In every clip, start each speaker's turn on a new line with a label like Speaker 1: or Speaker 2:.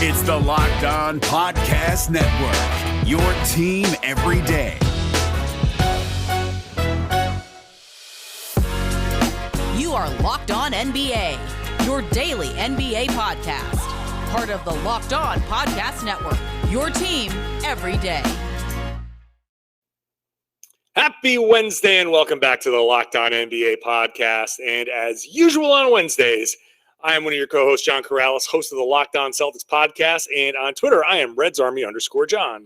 Speaker 1: It's the Locked On Podcast Network, your team every day.
Speaker 2: You are Locked On NBA, your daily NBA podcast. Part of the Locked On Podcast Network, your team every day.
Speaker 3: Happy Wednesday and welcome back to the Locked On NBA podcast. And as usual on Wednesdays, I am one of your co-hosts, John Karalis, host of the Locked On Celtics podcast. And on Twitter, I am RedsArmy_John.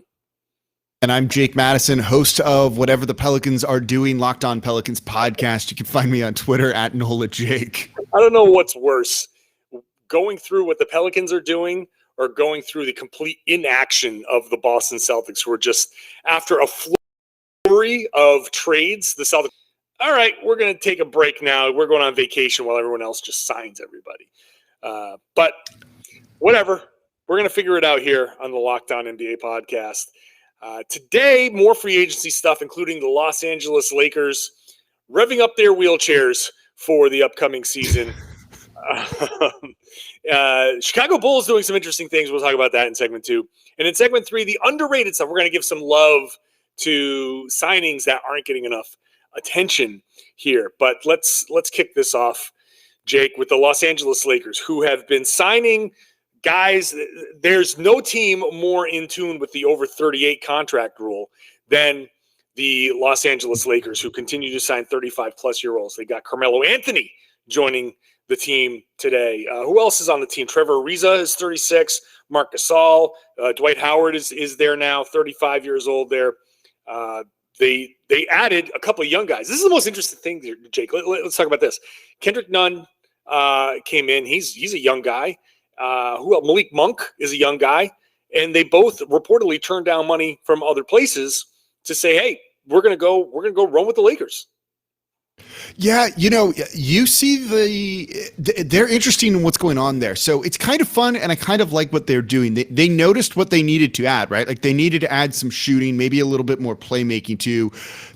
Speaker 4: And I'm Jake Madison, host of whatever the Pelicans are doing, Locked On Pelicans podcast. You can find me on Twitter at NolaJake.
Speaker 3: I don't know what's worse, going through what the Pelicans are doing or going through the complete inaction of the Boston Celtics, who are just, after a flurry of trades, the Celtics, all right, we're going to take a break now. We're going on vacation while everyone else just signs everybody. But whatever. We're going to figure it out here on the Locked On NBA podcast. Today, more free agency stuff, including the Los Angeles Lakers revving up their wheelchairs for the upcoming season. Chicago Bulls doing some interesting things. We'll talk about that in segment 2. And in segment 3, the underrated stuff. We're going to give some love to signings that aren't getting enough attention here. But let's kick this off, Jake, with the Los Angeles Lakers, who have been signing guys. There's no team more in tune with the over 38 contract rule than the Los Angeles Lakers, who continue to sign 35-plus-year-olds. They got Carmelo Anthony joining the team today. Who else is on the team? Trevor Ariza is 36. Marc Gasol. Dwight Howard is there now, 35 years old there. They added a couple of young guys. This is the most interesting thing here, Jake. Let's talk about this. Kendrick Nunn came in. He's a young guy. Who else? Malik Monk is a young guy. And they both reportedly turned down money from other places to say, hey, we're gonna go run with the Lakers.
Speaker 4: Yeah, you see they're interesting in what's going on there. So it's kind of fun, and I kind of like what they're doing. They noticed what they needed to add, right? Like they needed to add some shooting, maybe a little bit more playmaking too.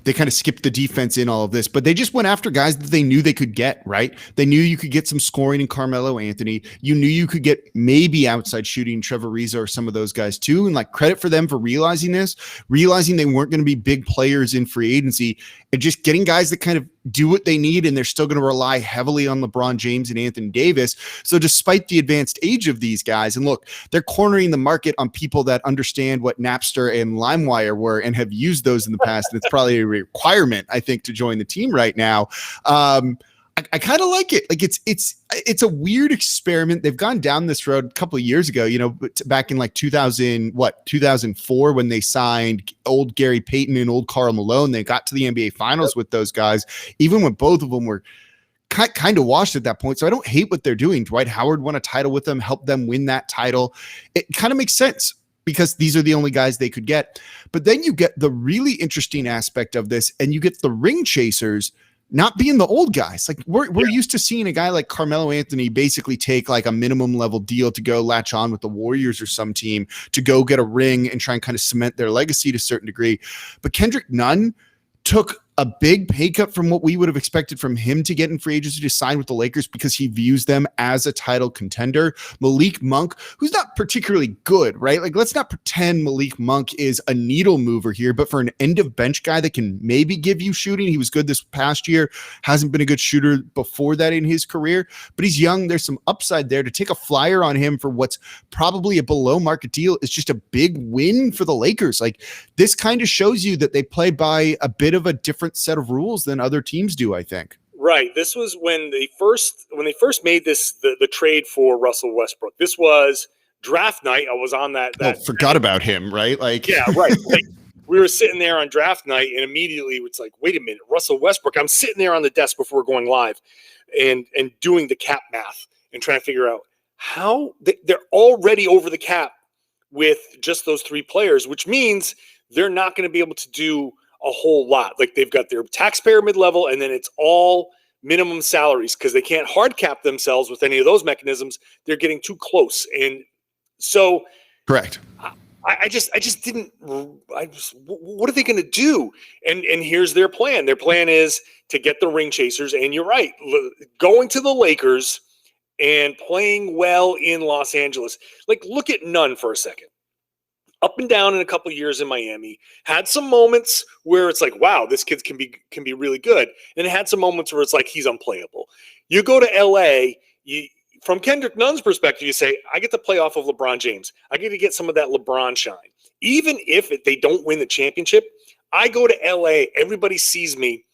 Speaker 4: They kind of skipped the defense in all of this, but they just went after guys that they knew they could get, right? They knew you could get some scoring in Carmelo Anthony. You knew you could get maybe outside shooting Trevor Ariza or some of those guys too. And like credit for them for realizing they weren't going to be big players in free agency and just getting guys that kind of do what they need, and they're still going to rely heavily on LeBron James and Anthony Davis. So despite the advanced age of these guys, and look, they're cornering the market on people that understand what Napster and LimeWire were and have used those in the past. And it's probably a requirement, I think, to join the team right now. I kind of like it. Like it's a weird experiment. They've gone down this road a couple of years ago, back in like 2004 when they signed old Gary Payton and old Karl Malone. They got to the NBA Finals with those guys, even when both of them were kind of washed at that point. So I don't hate what they're doing. Dwight Howard won a title with them, helped them win that title. It kind of makes sense because these are the only guys they could get. But then you get the really interesting aspect of this, and you get the ring chasers not being the old guys. Like we're used to seeing a guy like Carmelo Anthony basically take like a minimum level deal to go latch on with the Warriors or some team to go get a ring and try and kind of cement their legacy to a certain degree. But Kendrick Nunn took a big pay cut from what we would have expected from him to get in free agency to sign with the Lakers because he views them as a title contender. Malik Monk, who's not particularly good, right? Like, let's not pretend Malik Monk is a needle mover here, but for an end of bench guy that can maybe give you shooting, he was good this past year, hasn't been a good shooter before that in his career, but he's young. There's some upside there. To take a flyer on him for what's probably a below market deal is just a big win for the Lakers. Like, this kind of shows you that they play by a bit of a different set of rules than other teams do, I think.
Speaker 3: Right. This was when they first made this the trade for Russell Westbrook. This was draft night. I was on that.
Speaker 4: Forgot about him, right? Like,
Speaker 3: yeah, right. Like, we were sitting there on draft night, and immediately it's like, wait a minute, Russell Westbrook. I'm sitting there on the desk before going live, and doing the cap math and trying to figure out how they're already over the cap with just those three players, which means they're not going to be able to do a whole lot. Like, they've got their taxpayer mid-level, and then it's all minimum salaries because they can't hard cap themselves with any of those mechanisms. They're getting too close. And so
Speaker 4: correct.
Speaker 3: What are they going to do? And here's their plan. Their plan is to get the ring chasers. And you're right. Going to the Lakers and playing well in Los Angeles. Like, look at Nunn for a second. Up and down in a couple years in Miami, had some moments where it's like, wow, this kid can be really good. And it had some moments where it's like, he's unplayable. You go to LA, from Kendrick Nunn's perspective, you say, I get to play off of LeBron James. I get to get some of that LeBron shine. Even if they don't win the championship, I go to LA, everybody sees me.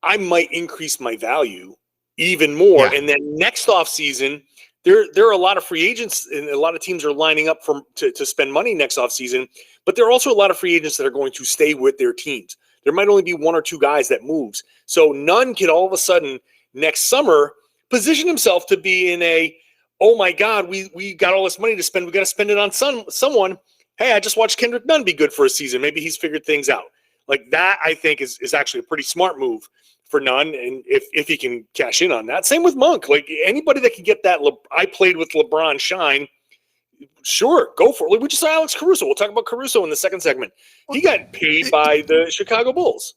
Speaker 3: I might increase my value even more. Yeah. And then next offseason, there are a lot of free agents and a lot of teams are lining up to spend money next offseason, but there are also a lot of free agents that are going to stay with their teams. There might only be one or two guys that moves. So Nunn could all of a sudden next summer position himself to be in a, oh my God, we got all this money to spend. We got to spend it on someone. Hey, I just watched Kendrick Nunn be good for a season. Maybe he's figured things out. Like that, I think is actually a pretty smart move for Nunn, and if he can cash in on that. Same with Monk. Like anybody that can get that I played with LeBron shine, sure, go for it. Like we just saw Alex Caruso. We'll talk about Caruso in the second segment. He got paid by the Chicago Bulls.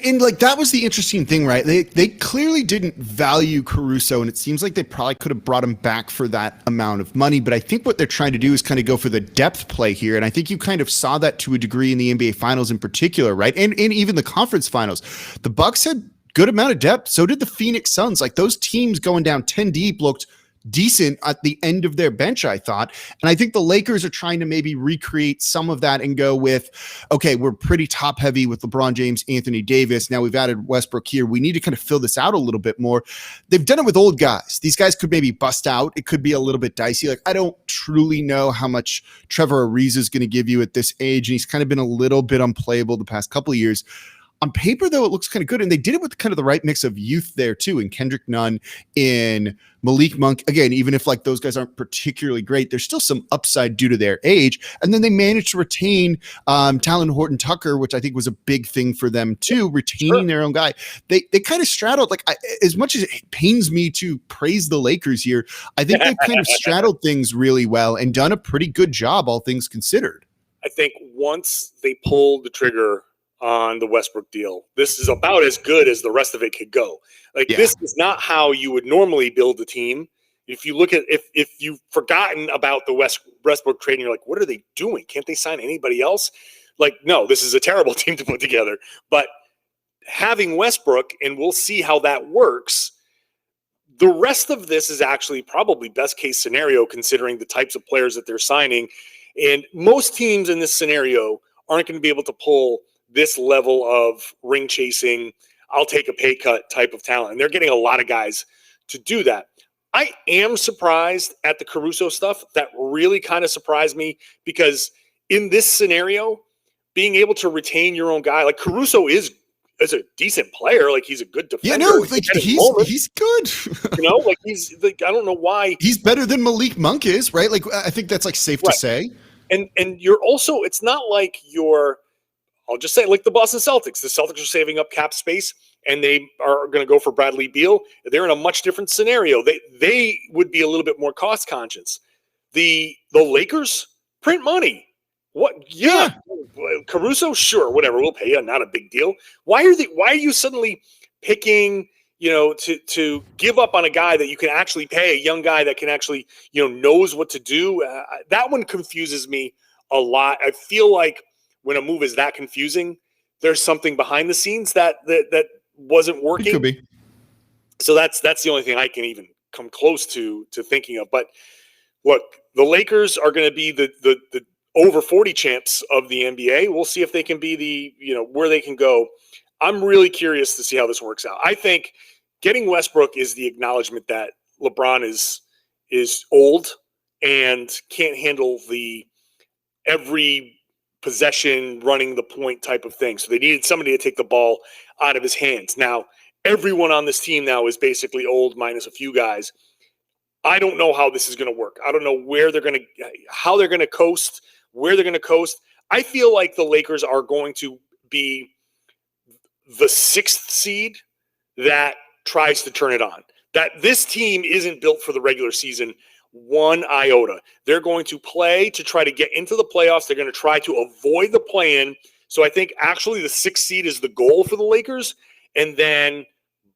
Speaker 4: And like that was the interesting thing, right? They clearly didn't value Caruso, and it seems like they probably could have brought him back for that amount of money. But I think what they're trying to do is kind of go for the depth play here, and I think you kind of saw that to a degree in the NBA Finals in particular, right? And even the conference finals. The Bucks had good amount of depth. So did the Phoenix Suns. Like those teams going down 10 deep looked decent at the end of their bench, I thought. And I think the Lakers are trying to maybe recreate some of that and go with, okay, we're pretty top heavy with LeBron James, Anthony Davis. Now we've added Westbrook here. We need to kind of fill this out a little bit more. They've done it with old guys. These guys could maybe bust out. It could be a little bit dicey. Like I don't truly know how much Trevor Ariza is going to give you at this age. And he's kind of been a little bit unplayable the past couple of years. On paper, though, it looks kind of good. And they did it with kind of the right mix of youth there, too, in Kendrick Nunn, in Malik Monk. Again, even if like those guys aren't particularly great, there's still some upside due to their age. And then they managed to retain Talen Horton-Tucker, which I think was a big thing for them, too, retaining their own guy. They kind of straddled, like as much as it pains me to praise the Lakers here, I think they've kind of straddled things really well and done a pretty good job, all things considered.
Speaker 3: I think once they pulled the trigger on the Westbrook deal, this is about as good as the rest of it could go. Like this is not how you would normally build a team. If you look at if you've forgotten about the Westbrook trade and you're like, what are they doing? Can't they sign anybody else? Like, no, this is a terrible team to put together. But having Westbrook, and we'll see how that works, the rest of this is actually probably best case scenario considering the types of players that they're signing. And most teams in this scenario aren't going to be able to pull this level of ring chasing, I'll take a pay cut type of talent. And they're getting a lot of guys to do that. I am surprised at the Caruso stuff. That really kind of surprised me because in this scenario, being able to retain your own guy, like Caruso is a decent player. Like he's a good defender.
Speaker 4: Yeah, no, like he's good.
Speaker 3: You know, like he's like, I don't know why.
Speaker 4: He's better than Malik Monk is, right? Like I think that's like safe to say.
Speaker 3: And you're also, it's not like I'll just say like the Boston Celtics. The Celtics are saving up cap space and they are going to go for Bradley Beal. They're in a much different scenario. They would be a little bit more cost conscious. The Lakers print money. What? Yeah. Caruso, sure, whatever. We'll pay you. Not a big deal. Why are you suddenly picking, to give up on a guy that you can actually pay, a young guy that can actually, knows what to do? That one confuses me a lot. I feel like when a move is that confusing, there's something behind the scenes that wasn't working.
Speaker 4: It could be.
Speaker 3: So that's the only thing I can even come close to thinking of. But look, the Lakers are going to be the over 40 champs of the NBA. We'll see if they can be where they can go. I'm really curious to see how this works out. I think getting Westbrook is the acknowledgement that LeBron is old and can't handle the every possession, running the point type of thing. So they needed somebody to take the ball out of his hands. Now, everyone on this team now is basically old minus a few guys. I don't know how this is going to work. I don't know how they're going to coast, where they're going to coast. I feel like the Lakers are going to be the sixth seed that tries to turn it on. That this team isn't built for the regular season one iota. They're going to play to try to get into the playoffs. They're going to try to avoid the play-in. So I think actually the sixth seed is the goal for the Lakers. And then,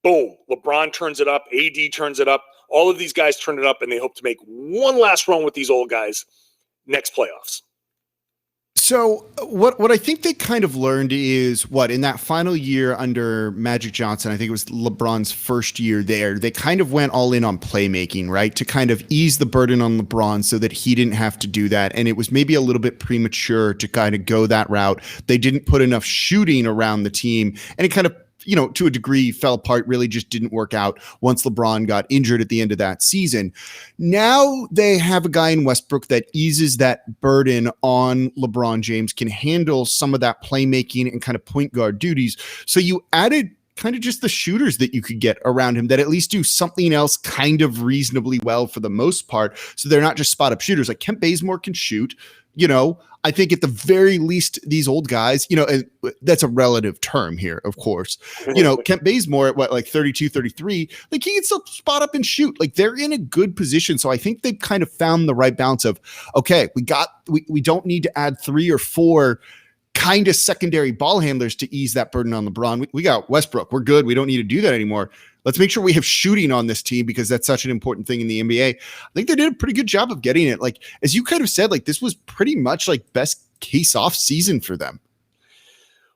Speaker 3: boom, LeBron turns it up. AD turns it up. All of these guys turn it up, and they hope to make one last run with these old guys next playoffs.
Speaker 4: So what I think they kind of learned is in that final year under Magic Johnson, I think it was LeBron's first year there, they kind of went all in on playmaking, right? To kind of ease the burden on LeBron so that he didn't have to do that. And it was maybe a little bit premature to kind of go that route. They didn't put enough shooting around the team, and it kind of, to a degree fell apart, really just didn't work out once LeBron got injured at the end of that season. Now they have a guy in Westbrook that eases that burden on LeBron James, can handle some of that playmaking and kind of point guard duties. So you added kind of just the shooters that you could get around him that at least do something else kind of reasonably well for the most part. So they're not just spot up shooters. Like Kent Bazemore can shoot, I think at the very least, these old guys, and that's a relative term here, of course, Kent Bazemore at 32, 33, like he can still spot up and shoot. Like they're in a good position. So I think they've kind of found the right balance of, okay, we don't need to add 3 or 4 kind of secondary ball handlers to ease that burden on LeBron. We got Westbrook. We're good. We don't need to do that anymore. Let's make sure we have shooting on this team because that's such an important thing in the NBA. I think they did a pretty good job of getting it. Like, as you kind of said, like this was pretty much like best case off season for them.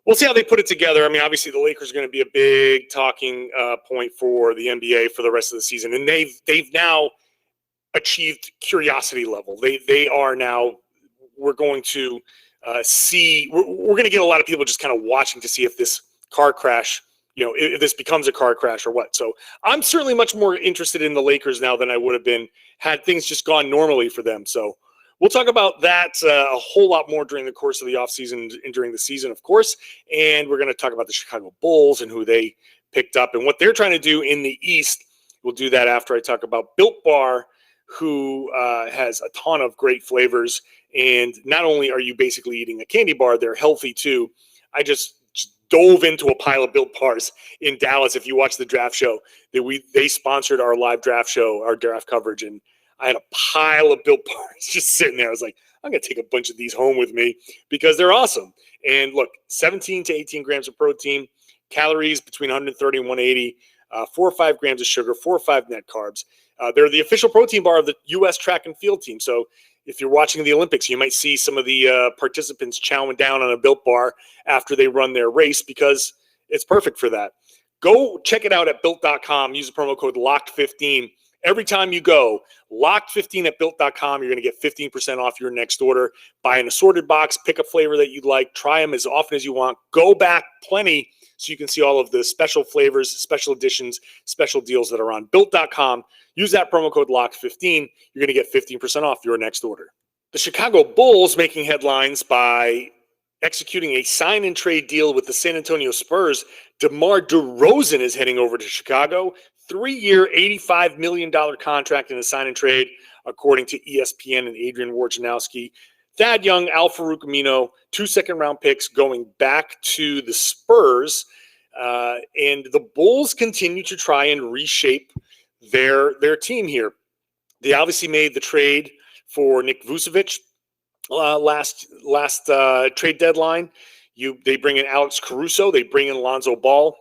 Speaker 3: We'll see how they put it together. I mean, obviously the Lakers are going to be a big talking point for the NBA for the rest of the season. And they've now achieved curiosity level. They are now, we're going to see, we're going to get a lot of people just kind of watching to see if this car crash, if this becomes a car crash or what. So I'm certainly much more interested in the Lakers now than I would have been had things just gone normally for them. So we'll talk about that a whole lot more during the course of the offseason and during the season, of course. And we're going to talk about the Chicago Bulls and who they picked up and what they're trying to do in the East. We'll do that after I talk about Built Bar, who has a ton of great flavors. And not only are you basically eating a candy bar, they're healthy too. I just dove into a pile of Built Bars in Dallas. If you watch the draft show, they sponsored our live draft show, our draft coverage, and I had a pile of Built Bars just sitting there. I was like, I'm going to take a bunch of these home with me because they're awesome. And look, 17 to 18 grams of protein, calories between 130 and 180, 4 or 5 grams of sugar, 4 or 5 net carbs. They're the official protein bar of the U.S. track and field team. So if you're watching the Olympics, you might see some of the participants chowing down on a Built Bar after they run their race because it's perfect for that. Go check it out at Built.com. Use the promo code LOCKED15. Every time you go, LOCKED15 at Built.com, you're going to get 15% off your next order. Buy an assorted box, pick a flavor that you'd like, try them as often as you want. Go back plenty so you can see all of the special flavors, special editions, special deals that are on Built.com. Use that promo code LOCKED15. You're going to get 15% off your next order. The Chicago Bulls making headlines by executing a sign-and-trade deal with the San Antonio Spurs. DeMar DeRozan is heading over to Chicago. 3-year, $85 million contract in a sign-and-trade, according to ESPN and Adrian Wojnarowski. Thad Young, Al Farouk Amino, 2 second-round picks going back to the Spurs. And the Bulls continue to try and reshape their team here. They obviously made the trade for Nick Vucevic last trade deadline. They bring in Alex Caruso. They bring in Lonzo Ball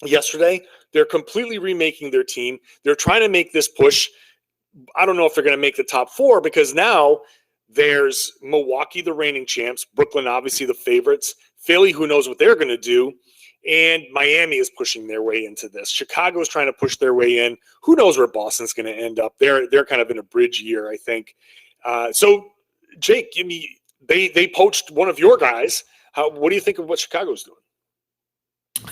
Speaker 3: yesterday. They're completely remaking their team. They're trying to make this push. I don't know if they're going to make the top 4 because now there's Milwaukee, the reigning champs, Brooklyn, obviously the favorites, Philly, who knows what they're going to do, and Miami is pushing their way into this. Chicago is trying to push their way in. Who knows where Boston's going to end up? They're kind of in a bridge year, I think. So, Jake, they poached one of your guys. What do you think of what Chicago's doing?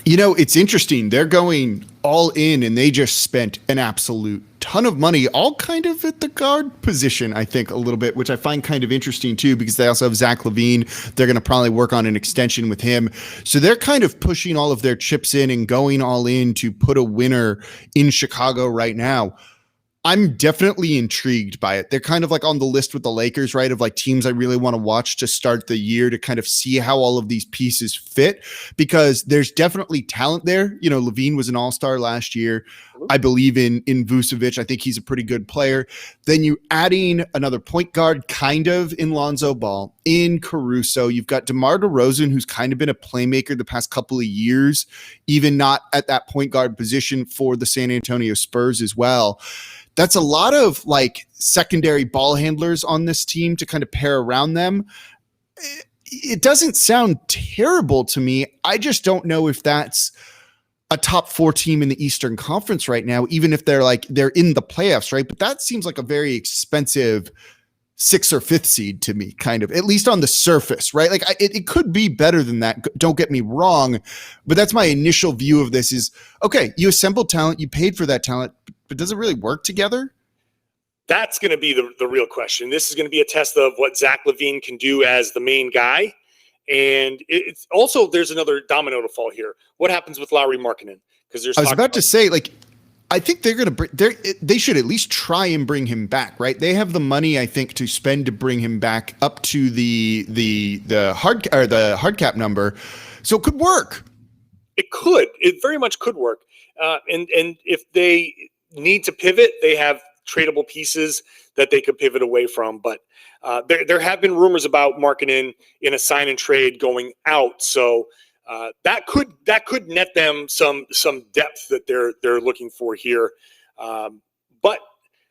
Speaker 4: It's interesting. They're going all in, and they just spent an absolute ton of money, all kind of at the guard position, I think, a little bit, which I find kind of interesting, too, because they also have Zach LaVine. They're going to probably work on an extension with him. So they're kind of pushing all of their chips in and going all in to put a winner in Chicago right now. I'm definitely intrigued by it. They're kind of like on the list with the Lakers, right? Of like teams I really want to watch to start the year to kind of see how all of these pieces fit, because there's definitely talent there. You know, Levine was an all-star last year. I believe in Vucevic. I think he's a pretty good player. Then you adding another point guard kind of in Lonzo Ball, in Caruso. You've got DeMar DeRozan, who's kind of been a playmaker the past couple of years, even not at that point guard position for the San Antonio Spurs as well. That's a lot of like secondary ball handlers on this team to kind of pair around them. It doesn't sound terrible to me. I just don't know if that's a top 4 team in the Eastern Conference right now, even if they're in the playoffs, right? But that seems like a very expensive 6th or 5th seed to me, kind of, at least on the surface, right? Like it could be better than that. Don't get me wrong, but that's my initial view of this is, okay, you assembled talent, you paid for that talent, but does it really work together?
Speaker 3: That's going to be the real question. This is going to be a test of what Zach LaVine can do as the main guy. And it's also, there's another domino to fall here. What happens with Lauri Markkanen? Because
Speaker 4: I was about to say, like, I think they're going to they should at least try and bring him back, right? They have the money, I think, to spend to bring him back up to the hard cap number. So it could work.
Speaker 3: It could. It very much could work. And if they need to pivot, they have tradable pieces that they could pivot away from. But there have been rumors about Markkanen in a sign and trade going out. So that could net them some depth that they're looking for here.
Speaker 4: And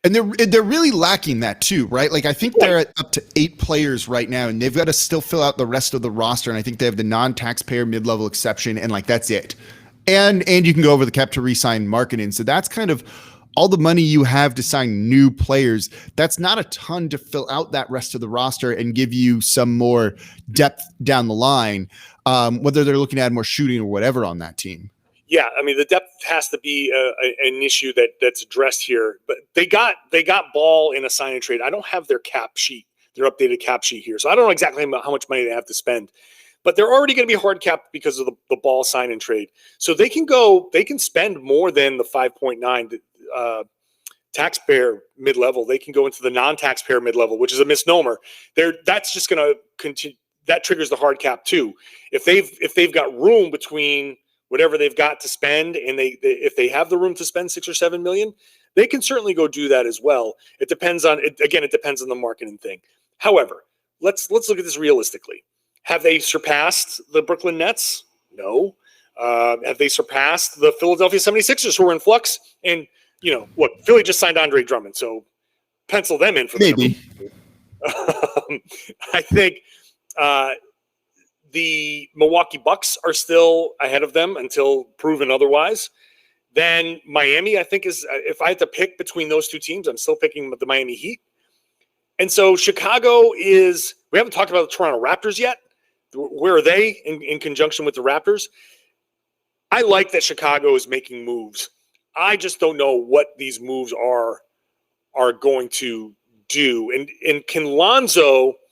Speaker 4: they're really lacking that too, right? Like I think they're at up to 8 players right now, and they've got to still fill out the rest of the roster. And I think they have the non-taxpayer mid-level exception, and like that's it. And you can go over the cap to re-sign Markkanen. So that's kind of all the money you have to sign new players. That's not a ton to fill out that rest of the roster and give you some more depth down the line, whether they're looking to add more shooting or whatever on that team.
Speaker 3: Yeah, I mean the depth has to be an issue that's addressed here. But they got Ball in a sign and trade. I don't have their cap sheet, their updated cap sheet here, so I don't know exactly how much money they have to spend. But they're already going to be hard capped because of the Ball sign and trade. So they can spend more than the 5.9 taxpayer mid-level. They can go into the non-taxpayer mid-level, which is a misnomer. That's just going to continue. That triggers the hard cap too. If they've got room between whatever they've got to spend, and if they have the room to spend $6 or $7 million, they can certainly go do that as well. It depends on it. Again, it depends on the marketing thing. However, let's look at this realistically. Have they surpassed the Brooklyn Nets? No. Have they surpassed the Philadelphia 76ers, who are in flux? And, look, Philly just signed Andre Drummond, so pencil them in for
Speaker 4: maybe.
Speaker 3: I think the Milwaukee Bucks are still ahead of them until proven otherwise. Then Miami, I think, is if I had to pick between those two teams, I'm still picking the Miami Heat. And so Chicago is – we haven't talked about the Toronto Raptors yet. Where are they in conjunction with the Raptors? I like that Chicago is making moves. I just don't know what these moves are going to do. And can Lonzo –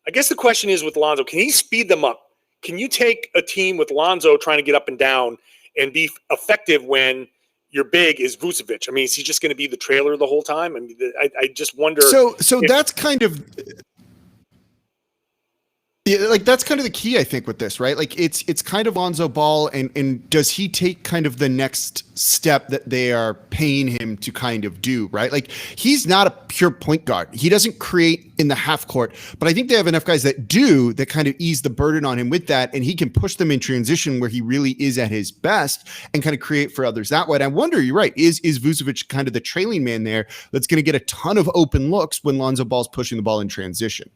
Speaker 3: I guess the question is with Lonzo, can he speed them up? Can you take a team with Lonzo trying to get up and down and be effective when your big is Vucevic? I mean, is he just going to be the trailer the whole time? I mean, I just wonder.
Speaker 4: So that's kind of – yeah, like that's kind of the key, I think, with this, right? Like it's kind of Lonzo Ball, and does he take kind of the next step that they are paying him to kind of do, right? Like he's not a pure point guard. He doesn't create in the half court, but I think they have enough guys that do, that kind of ease the burden on him with that, and he can push them in transition where he really is at his best and kind of create for others that way. And I wonder, you're right, is Vucevic kind of the trailing man there that's going to get a ton of open looks when Lonzo Ball's pushing the ball in transition?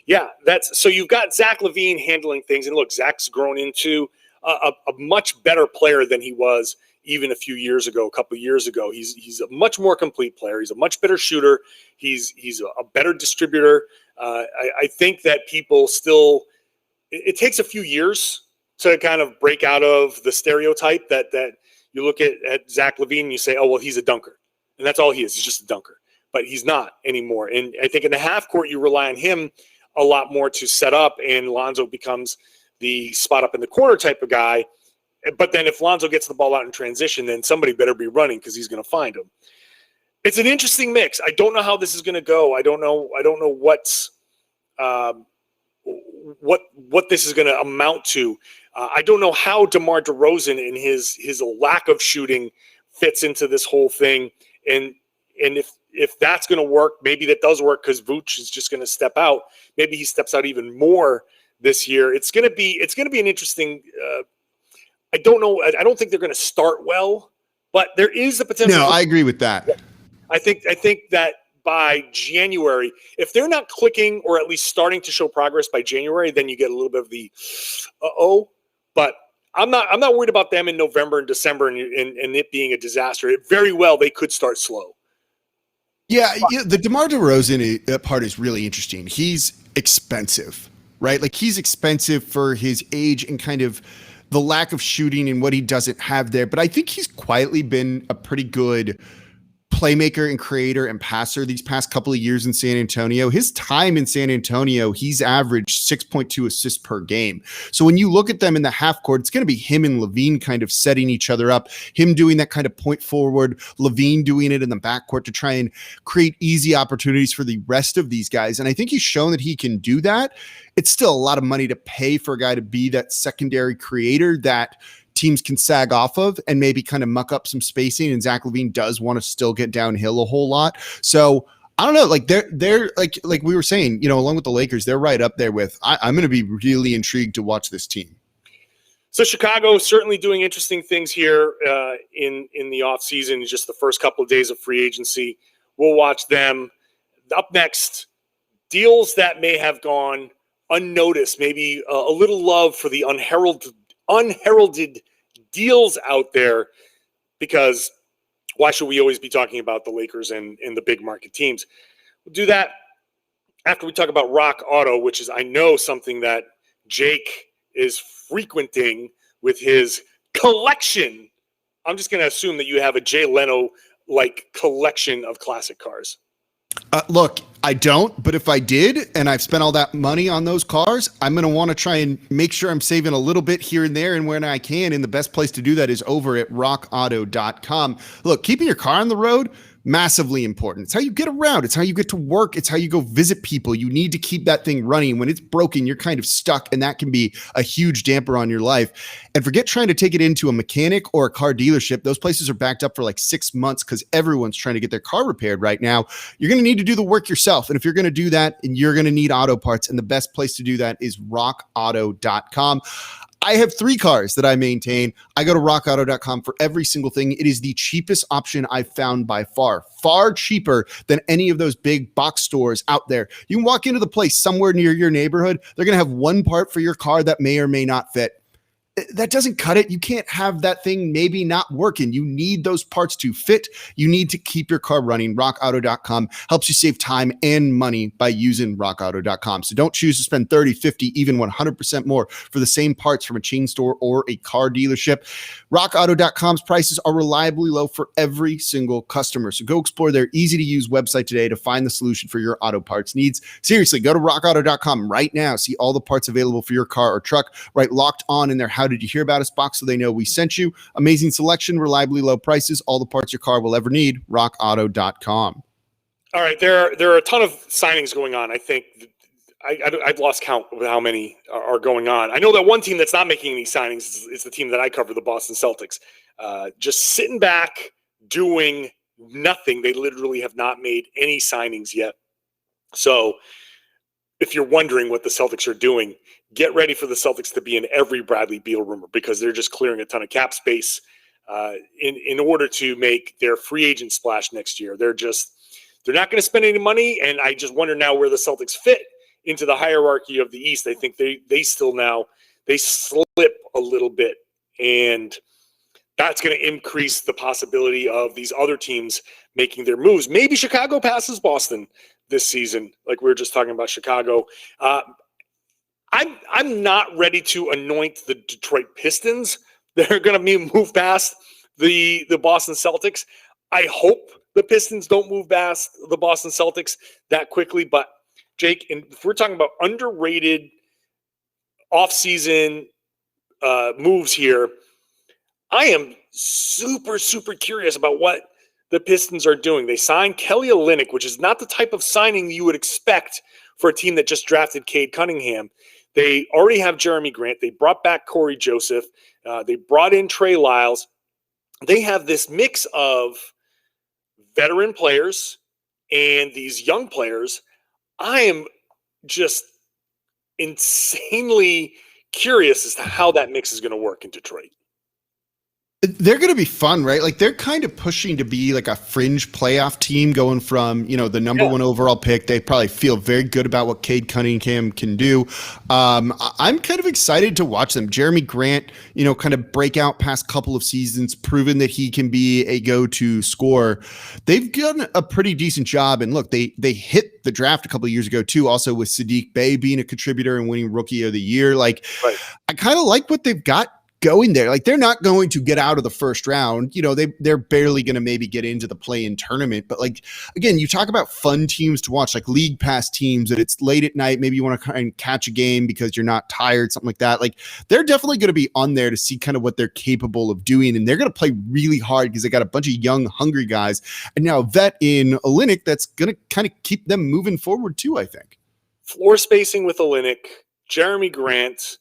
Speaker 3: Yeah, so you've got Zach LaVine handling things, and look, Zach's grown into a much better player than he was even a couple of years ago. He's a much more complete player. He's a much better shooter. He's a better distributor. I think that people still, it takes a few years to kind of break out of the stereotype that you look at Zach LaVine and you say, oh, well, he's a dunker. And that's all he is. He's just a dunker. But he's not anymore. And I think in the half court, you rely on him a lot more to set up, and Lonzo becomes the spot up in the corner type of guy. But then if Lonzo gets the ball out in transition, then somebody better be running because he's going to find him. It's an interesting mix. I don't know how this is going to go. I don't know what this is going to amount to. I don't know how DeMar DeRozan and his lack of shooting fits into this whole thing. And if that's going to work, maybe that does work because Vooch is just going to step out. Maybe he steps out even more this year. It's going to be an interesting. I don't know. I don't think they're going to start well, but there is the potential.
Speaker 4: No, I agree with that.
Speaker 3: I think that by January, if they're not clicking or at least starting to show progress by January, then you get a little bit of the But I'm not worried about them in November and December and it being a disaster. Very well, they could start slow.
Speaker 4: Yeah, the DeMar DeRozan part is really interesting. He's expensive, right? Like he's expensive for his age and kind of the lack of shooting and what he doesn't have there. But I think he's quietly been a pretty good playmaker and creator and passer these past couple of years in San Antonio. His time in San Antonio, he's averaged 6.2 assists per game. So when you look at them in the half court, it's going to be him and Levine kind of setting each other up, him doing that kind of point forward, Levine doing it in the backcourt to try and create easy opportunities for the rest of these guys. And I think he's shown that he can do that. It's still a lot of money to pay for a guy to be that secondary creator that teams can sag off of and maybe kind of muck up some spacing. And Zach LaVine does want to still get downhill a whole lot. So I don't know, like they're like we were saying, you know, along with the Lakers, they're right up there with, I'm going to be really intrigued to watch this team.
Speaker 3: So Chicago certainly doing interesting things here in the offseason, just the first couple of days of free agency. We'll watch them. Up next, deals that may have gone unnoticed, maybe a little love for the unheralded deals out there, because why should we always be talking about the Lakers and the big market teams? We'll do that after we talk about Rock Auto, which is, I know, something that Jake is frequenting with his collection. I'm just going to assume that you have a Jay Leno-like collection of classic cars.
Speaker 4: Look, I don't, but if I did, and I've spent all that money on those cars, I'm going to want to try and make sure I'm saving a little bit here and there and when I can. And the best place to do that is over at rockauto.com. Look, keeping your car on the road, massively important. It's how you get around. It's how you get to work. It's how you go visit people. You need to keep that thing running. When it's broken, you're kind of stuck, and that can be a huge damper on your life. And forget trying to take it into a mechanic or a car dealership. Those places are backed up for like 6 months because everyone's trying to get their car repaired right now. You're going to need to do the work yourself. And if you're going to do that, and you're going to need auto parts, and the best place to do that is rockauto.com. I have 3 cars that I maintain. I go to rockauto.com for every single thing. It is the cheapest option I've found by far cheaper than any of those big box stores out there. You can walk into the place somewhere near your neighborhood. They're going to have one part for your car that may or may not fit. That doesn't cut it. You can't have that thing maybe not working. You need those parts to fit. You need to keep your car running. RockAuto.com helps you save time and money by using RockAuto.com. So don't choose to spend 30, 50, even 100% more for the same parts from a chain store or a car dealership. RockAuto.com's prices are reliably low for every single customer. So go explore their easy-to-use website today to find the solution for your auto parts needs. Seriously, go to RockAuto.com right now. See all the parts available for your car or truck. Right, Locked On in their How Did You Hear About Us box so they know we sent you. Amazing selection, reliably low prices, all the parts your car will ever need. RockAuto.com.
Speaker 3: All right, there are a ton of signings going on. I think I've lost count of how many are going on. I know that one team that's not making any signings is the team that I cover, the Boston Celtics. Just sitting back, doing nothing. They literally have not made any signings yet. So if you're wondering what the Celtics are doing, get ready for the Celtics to be in every Bradley Beal rumor, because they're just clearing a ton of cap space in order to make their free agent splash next year. They're not going to spend any money, and I just wonder now where the Celtics fit into the hierarchy of the East. I think they slip a little bit, and that's going to increase the possibility of these other teams making their moves. Maybe Chicago passes Boston this season, like we were just talking about Chicago. I'm not ready to anoint the Detroit Pistons. They're going to move past the Boston Celtics. I hope the Pistons don't move past the Boston Celtics that quickly. But Jake, if we're talking about underrated offseason moves here, I am super, super curious about what the Pistons are doing. They signed Kelly Olynyk, which is not the type of signing you would expect for a team that just drafted Cade Cunningham. They already have Jeremy Grant. They brought back Corey Joseph. They brought in Trey Lyles. They have this mix of veteran players and these young players. I am just insanely curious as to how that mix is going to work in Detroit.
Speaker 4: They're going to be fun, right? Like they're kind of pushing to be like a fringe playoff team going from, the number one overall pick. They probably feel very good about what Cade Cunningham can do. I'm kind of excited to watch them. Jeremy Grant, kind of break out past couple of seasons, proven that he can be a go-to scorer. They've done a pretty decent job. And look, they hit the draft a couple of years ago too, also with Sadiq Bey being a contributor and winning Rookie of the Year. Like, right. I kind of like what they've got going there. Like they're not going to get out of the first round. They're barely going to maybe get into the play-in tournament. But like, again, you talk about fun teams to watch, like league pass teams that it's late at night. Maybe you want to kind of catch a game because you're not tired, something like that. Like they're definitely going to be on there to see kind of what they're capable of doing. And they're going to play really hard because they got a bunch of young, hungry guys. And now a vet in Olynyk that's going to kind of keep them moving forward too, I think.
Speaker 3: Floor spacing with Olynyk, Jeremy Grant,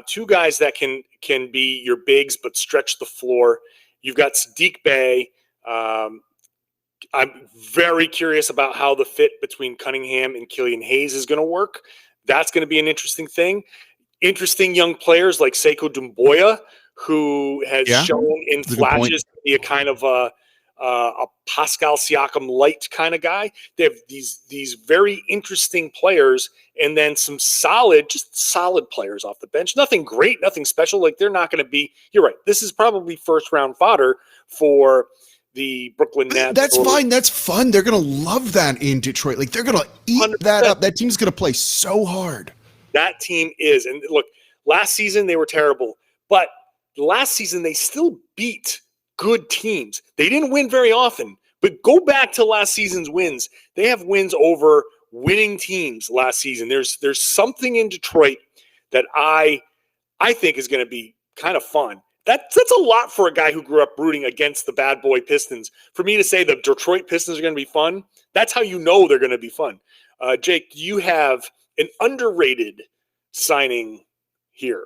Speaker 3: two guys that can be your bigs but stretch the floor. You've got Sadiq Bey. I'm very curious about how the fit between Cunningham and Killian Hayes is going to work. That's going to be an interesting thing. Interesting young players like Sekou Doumbouya, who has shown in flashes to be a kind of a Pascal Siakam light kind of guy. They have these very interesting players, and then some solid players off the bench. Nothing great, nothing special. Like they're not going to be. You're right. This is probably first round fodder for the Brooklyn Nets.
Speaker 4: That's fine. That's fun. They're going to love that in Detroit. Like they're going to eat 100%. That up. That team's going to play so hard.
Speaker 3: That team is. And look, last season they were terrible, but last season they still beat good teams. They didn't win very often, but go back to last season's wins. They have wins over winning teams last season. There's something in Detroit that I think is going to be kind of fun. That's a lot for a guy who grew up rooting against the bad boy Pistons. For me to say the Detroit Pistons are going to be fun, that's how you know they're going to be fun. Jake, you have an underrated signing here.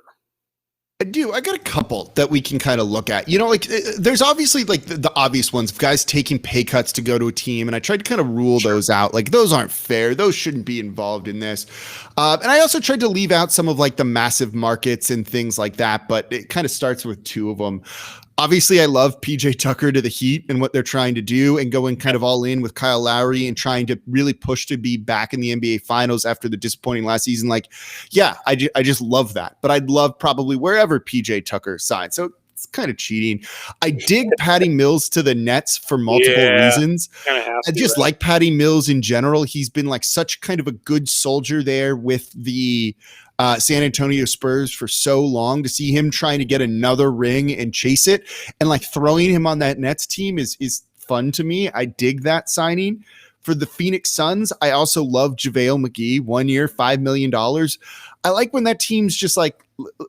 Speaker 4: I do. I got a couple that we can kind of look at. There's obviously like the obvious ones, guys taking pay cuts to go to a team, and I tried to kind of rule those out. Like those aren't fair. Those shouldn't be involved in this. And I also tried to leave out some of like the massive markets and things like that, but it kind of starts with two of them. Obviously, I love PJ Tucker to the Heat and what they're trying to do and going kind of all in with Kyle Lowry and trying to really push to be back in the NBA Finals after the disappointing last season. Like, yeah, I just love that. But I'd love probably wherever PJ Tucker signs. So it's kind of cheating. I dig Patty Mills to the Nets for multiple reasons. I just like Patty Mills in general. He's been like such kind of a good soldier there with the San Antonio Spurs for so long. To see him trying to get another ring and chase it and like throwing him on that Nets team is fun to me. I dig that signing. For the Phoenix Suns, I also love JaVale McGee, 1 year, $5 million. I like when that team's just like,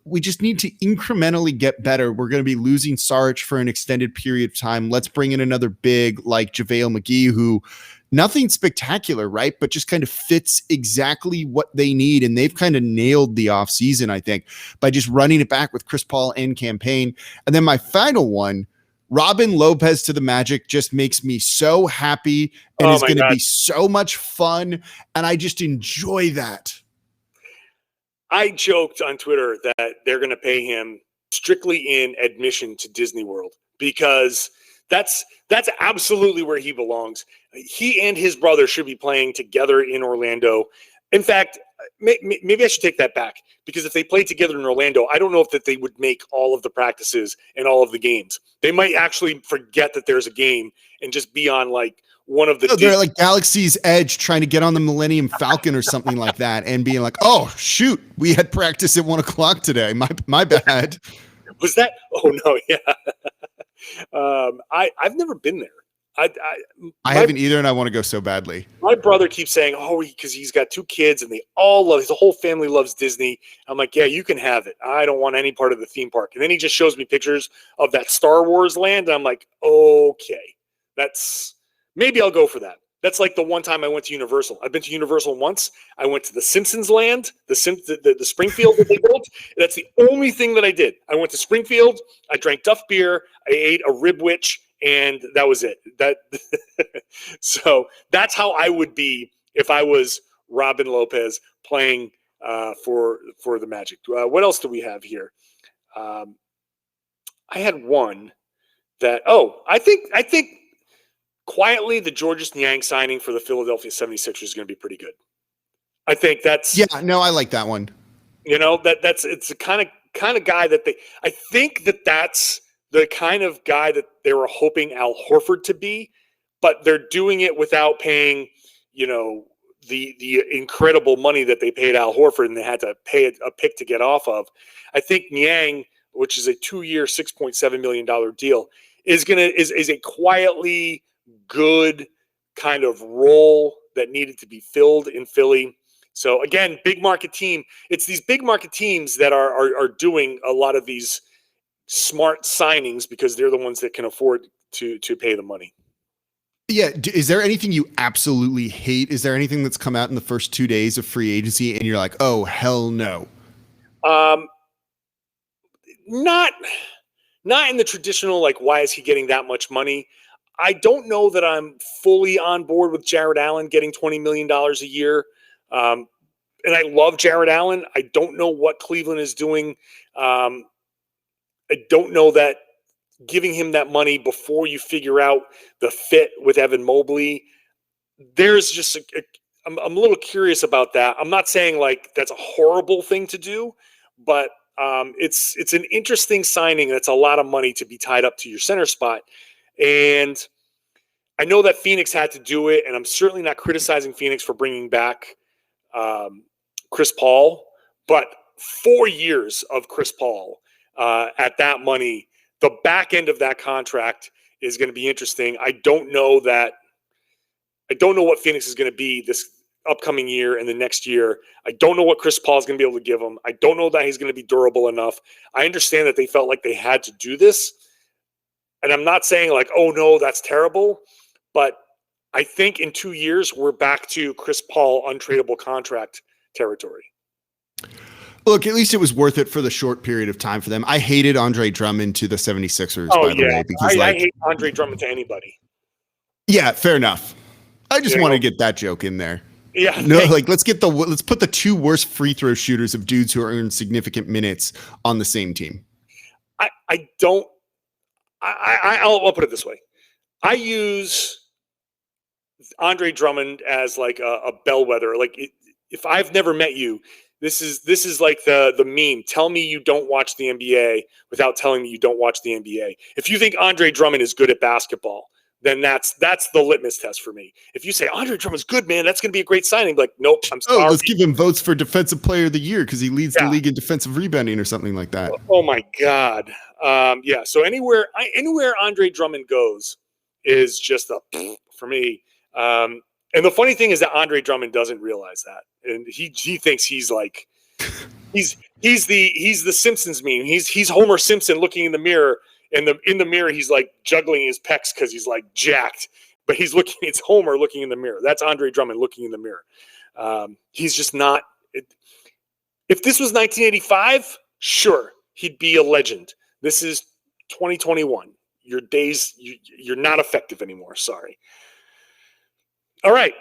Speaker 4: we just need to incrementally get better. We're going to be losing Saric for an extended period of time. Let's bring in another big like JaVale McGee, who nothing spectacular, right? But just kind of fits exactly what they need. And they've kind of nailed the offseason, I think, by just running it back with Chris Paul and campaign. And then my final one, Robin Lopez to the Magic, just makes me so happy and is going to be so much fun. And I just enjoy that.
Speaker 3: I joked on Twitter that they're going to pay him strictly in admission to Disney World because that's absolutely where he belongs. He and his brother should be playing together in Orlando. In fact, maybe I should take that back, because if they played together in Orlando, I don't know if that they would make all of the practices and all of the games. They might actually forget that there's a game and just be on like one of the.
Speaker 4: No, they're like Galaxy's Edge trying to get on the Millennium Falcon or something like that, and being like, "Oh shoot, we had practice at 1 o'clock today. My bad."
Speaker 3: Was that? Oh no, yeah. I've never been there. I
Speaker 4: haven't either, and I want to go so badly.
Speaker 3: My brother keeps saying, "Oh, because he's got 2 kids, and they all love. His whole family loves Disney." I'm like, "Yeah, you can have it. I don't want any part of the theme park." And then he just shows me pictures of that Star Wars land, and I'm like, "Okay, Maybe I'll go for that. That's like the one time I went to Universal. I've been to Universal once. I went to the Simpsons land, the Springfield that they built. That's the only thing that I did. I went to Springfield. I drank Duff beer. I ate a ribwich, and that was it. So that's how I would be if I was Robin Lopez playing for the Magic. What else do we have here? I had one that. Oh, I think. Quietly, the Georges Niang signing for the Philadelphia 76ers is going to be pretty good. I think that's
Speaker 4: I like that one.
Speaker 3: It's the kind of guy that I think that's the kind of guy that they were hoping Al Horford to be, but they're doing it without paying, the incredible money that they paid Al Horford, and they had to pay a pick to get off of. I think Niang, which is a 2-year, $6.7 million deal, is a quietly good kind of role that needed to be filled in Philly. So again, big market team. It's these big market teams that are doing a lot of these smart signings because they're the ones that can afford to pay the money.
Speaker 4: Yeah. Is there anything you absolutely hate? Is there anything that's come out in the first 2 days of free agency and you're like, oh, hell no?
Speaker 3: Not in the traditional, like, why is he getting that much money? I don't know that I'm fully on board with Jared Allen getting $20 million a year. And I love Jared Allen. I don't know what Cleveland is doing. I don't know that giving him that money before you figure out the fit with Evan Mobley, there's just I'm a little curious about that. I'm not saying like that's a horrible thing to do, but it's an interesting signing. That's a lot of money to be tied up to your center spot. And I know that Phoenix had to do it, and I'm certainly not criticizing Phoenix for bringing back Chris Paul, but 4 years of Chris Paul at that money, the back end of that contract is going to be interesting. I don't know what Phoenix is going to be this upcoming year and the next year. I don't know what Chris Paul is going to be able to give him. I don't know that he's going to be durable enough. I understand that they felt like they had to do this. And I'm not saying like, oh no, that's terrible. But I think in 2 years, we're back to Chris Paul untradeable contract territory.
Speaker 4: Look, at least it was worth it for the short period of time for them. I hated Andre Drummond to the 76ers, by the way. Because
Speaker 3: I hate Andre Drummond to anybody.
Speaker 4: Yeah, fair enough. I just want to get that joke in there.
Speaker 3: Yeah.
Speaker 4: No, like let's put the two worst free throw shooters of dudes who earn significant minutes on the same team.
Speaker 3: I'll put it this way. I use Andre Drummond as like a bellwether. Like if I've never met you, this is like the meme. Tell me you don't watch the NBA without telling me you don't watch the NBA. If you think Andre Drummond is good at basketball, then that's the litmus test for me. If you say Andre Drummond's good, man, that's going to be a great signing. Like, nope, I'm sorry.
Speaker 4: Oh, let's give him votes for Defensive Player of the Year because he leads the league in defensive rebounding or something like that.
Speaker 3: Oh my God. So anywhere Andre Drummond goes is just for me. And the funny thing is that Andre Drummond doesn't realize that, and he thinks he's like he's the Simpsons meme. He's Homer Simpson looking in the mirror. And in the mirror, he's like juggling his pecs because he's like jacked, but it's Homer looking in the mirror. That's Andre Drummond looking in the mirror. He's just not. If this was 1985, sure, he'd be a legend. This is 2021. Your days, you're not effective anymore. Sorry. All right.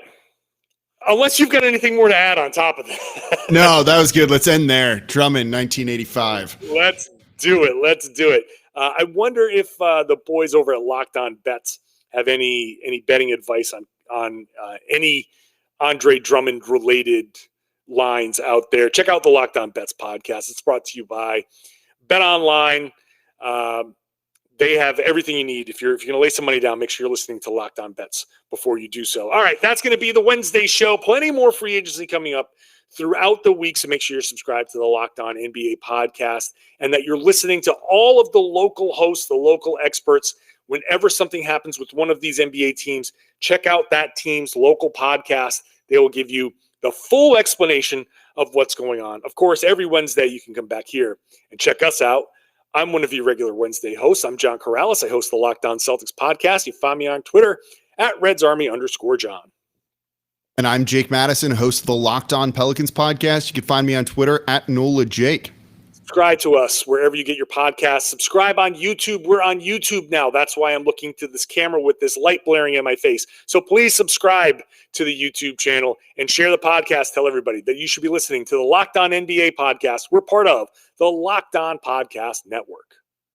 Speaker 3: Unless you've got anything more to add on top of that.
Speaker 4: No, that was good. Let's end there. Drummond, 1985.
Speaker 3: Let's do it. I wonder if the boys over at Locked On Bets have any betting advice on any Andre Drummond related lines out there. Check out the Locked On Bets podcast. It's brought to you by BetOnline. They have everything you need. If you're going to lay some money down, make sure you're listening to Locked On Bets before you do so. All right, that's going to be the Wednesday show. Plenty more free agency coming up throughout the week, so make sure you're subscribed to the Locked On NBA podcast and that you're listening to all of the local hosts, the local experts. Whenever something happens with one of these NBA teams, check out that team's local podcast. They will give you the full explanation of what's going on. Of course, every Wednesday you can come back here and check us out I'm one of your regular Wednesday hosts. I'm John Karalis. I host the Locked On Celtics podcast. You find me on Twitter at RedsArmy_John.
Speaker 4: And I'm Jake Madison, host of the Locked On Pelicans podcast. You can find me on Twitter at NolaJake.
Speaker 3: Subscribe to us wherever you get your podcasts. Subscribe on YouTube. We're on YouTube now. That's why I'm looking to this camera with this light blaring in my face. So please subscribe to the YouTube channel and share the podcast. Tell everybody that you should be listening to the Locked On NBA podcast. We're part of the Locked On Podcast Network.